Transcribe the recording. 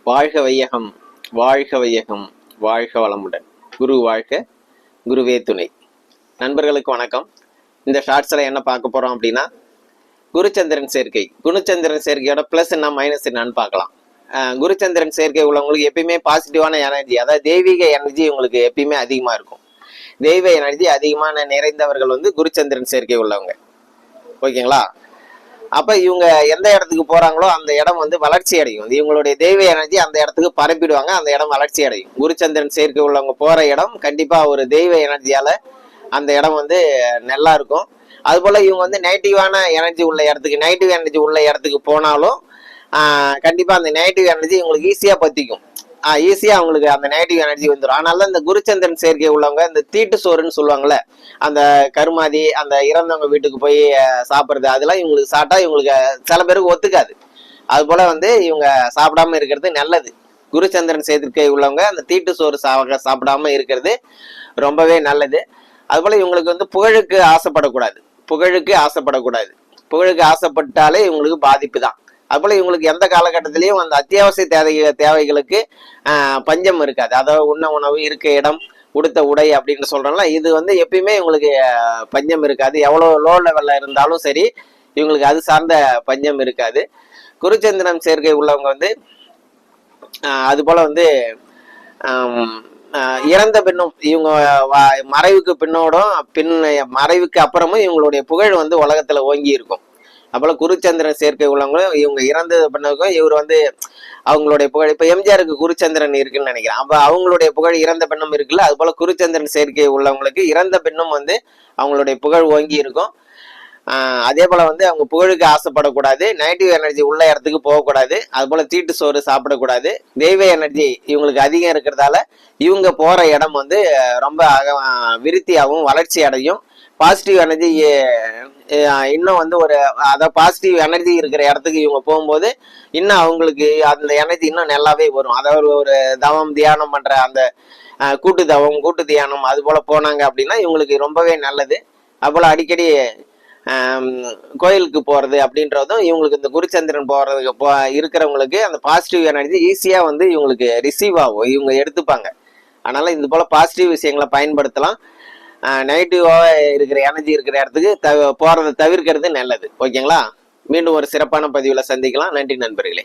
வாழ்க வையகம், வாழ்க வையகம், வாழ்க வளமுடன். குரு வாழ்க, குருவே துணை. நண்பர்களுக்கு வணக்கம். இந்த ஷார்ட்ஸில் என்ன பார்க்க போகிறோம் அப்படின்னா, குருச்சந்திரன் சேர்க்கை. குருச்சந்திரன் சேர்க்கையோட ப்ளஸ் என்ன மைனஸ் என்னன்னு பார்க்கலாம். குருச்சந்திரன் சேர்க்கை உள்ளவங்களுக்கு எப்பயுமே பாசிட்டிவான எனர்ஜி, அதாவது தெய்வீக எனர்ஜி உங்களுக்கு எப்பயுமே அதிகமாக இருக்கும். தெய்வ எனர்ஜி அதிகமான நிறைந்தவர்கள் குருச்சந்திரன் சேர்க்கை உள்ளவங்க. ஓகேங்களா? அப்ப இவங்க எந்த இடத்துக்கு போறாங்களோ அந்த இடம் வளர்ச்சி அடையும். இவங்களுடைய தெய்வ எனர்ஜி அந்த இடத்துக்கு பரப்பிடுவாங்க, அந்த இடம் வளர்ச்சி அடையும். குருச்சந்திரன் சேர்க்கை உள்ளவங்க போற இடம் கண்டிப்பா ஒரு தெய்வ எனர்ஜியால அந்த இடம் நல்லா இருக்கும். அது போல இவங்க நெகட்டிவான எனர்ஜி உள்ள இடத்துக்கு, நெகட்டிவ் எனர்ஜி உள்ள இடத்துக்கு போனாலும் கண்டிப்பா அந்த நெகட்டிவ் எனர்ஜி இவங்களுக்கு ஈஸியா பத்திக்கும். ஈஸியா அவங்களுக்கு அந்த நெகட்டிவ் எனர்ஜி வந்துடும். அதனால இந்த குருச்சந்திரன் சேர்க்கை உள்ளவங்க இந்த தீட்டு சோறுன்னு சொல்லுவாங்கல்ல, அந்த கருமாதி, அந்த இறந்தவங்க வீட்டுக்கு போய் சாப்பிட்றது, அதெல்லாம் இவங்களுக்கு சாப்பிட்டா இவங்களுக்கு சில பேருக்கு ஒத்துக்காது. அது போல இவங்க சாப்பிடாம இருக்கிறது நல்லது. குருச்சந்திரன் சேர்க்கை உள்ளவங்க அந்த தீட்டு சோறு சாப்பிடாம இருக்கிறது ரொம்பவே நல்லது. அது போல இவங்களுக்கு புகழுக்கு ஆசைப்படக்கூடாது. புகழுக்கு ஆசைப்படக்கூடாது. புகழுக்கு ஆசைப்பட்டாலே இவங்களுக்கு பாதிப்பு தான். அதுபோல இவங்களுக்கு எந்த காலகட்டத்திலையும் அந்த அத்தியாவசிய தேவைகளுக்கு பஞ்சம் இருக்காது. அதாவது உண்ண உணவு, இருக்க இடம், உடுத்த உடை அப்படின்னு சொல்றோம்ல, இது எப்பயுமே இவங்களுக்கு பஞ்சம் இருக்காது. எவ்வளோ லோ லெவல்ல இருந்தாலும் சரி, இவங்களுக்கு அது சார்ந்த பஞ்சம் இருக்காது. குருச்சந்திரன் சேர்க்கை உள்ளவங்க அது போல இறந்த பின்னும் இவங்க மறைவுக்கு பின்னோடும் மறைவுக்கு அப்புறமும் இவங்களுடைய புகழ் உலகத்துல ஓங்கி இருக்கும். அப்போல குருச்சந்திரன் சேர்க்கை உள்ளவங்களும் இவங்க இறந்தது பண்ணதுக்கும் இவர் அவங்களுடைய புகழ், இப்ப எம்ஜிஆருக்கு குருச்சந்திரன் இருக்குன்னு நினைக்கிறேன். அப்ப அவங்களுடைய புகழ் இறந்த பெண்ணும் இருக்குல்ல, அது போல குருச்சந்திரன் சேர்க்கை உள்ளவங்களுக்கு இறந்த பெண்ணும் அவங்களுடைய புகழ் ஓங்கி இருக்கும். அதே போல அவங்க புகழுக்கு ஆசைப்படக்கூடாது, நெகட்டிவ் எனர்ஜி உள்ள இடத்துக்கு போகக்கூடாது. அது போல தீட்டு சோறு சாப்பிடக்கூடாது. தெய்வ எனர்ஜி இவங்களுக்கு அதிகம் இருக்கிறதால இவங்க போற இடம் ரொம்ப விருத்தியாகவும் வளர்ச்சி அடையும். பாசிட்டிவ் எனர்ஜி இன்னும் ஒரு அதாவது பாசிட்டிவ் எனர்ஜி இருக்கிற இடத்துக்கு இவங்க போகும்போது இன்னும் அவங்களுக்கு அந்த எனர்ஜி இன்னும் நல்லாவே வரும். அதாவது ஒரு தவம் தியானம் பண்ற அந்த கூட்டு தவம், கூட்டு தியானம் அது போல போனாங்க அப்படின்னா இவங்களுக்கு ரொம்பவே நல்லது. அதுபோல அடிக்கடி கோயிலுக்கு போறது அப்படின்றதும் இவங்களுக்கு இந்த குருச்சந்திரன் போறதுக்கு இருக்கிறவங்களுக்கு அந்த பாசிட்டிவ் எனர்ஜி ஈஸியா இவங்களுக்கு ரிசீவ் ஆகும், இவங்க எடுத்துப்பாங்க. அதனால இது போல பாசிட்டிவ் விஷயங்களை பயன்படுத்தலாம். நெகட்டிவாக இருக்கிற எனர்ஜி இருக்கிற இடத்துக்கு போறதை தவிர்க்கிறது நல்லது. ஓகேங்களா? மீண்டும் ஒரு சிறப்பான பதிவில் சந்திக்கலாம். நன்றி நண்பர்களே.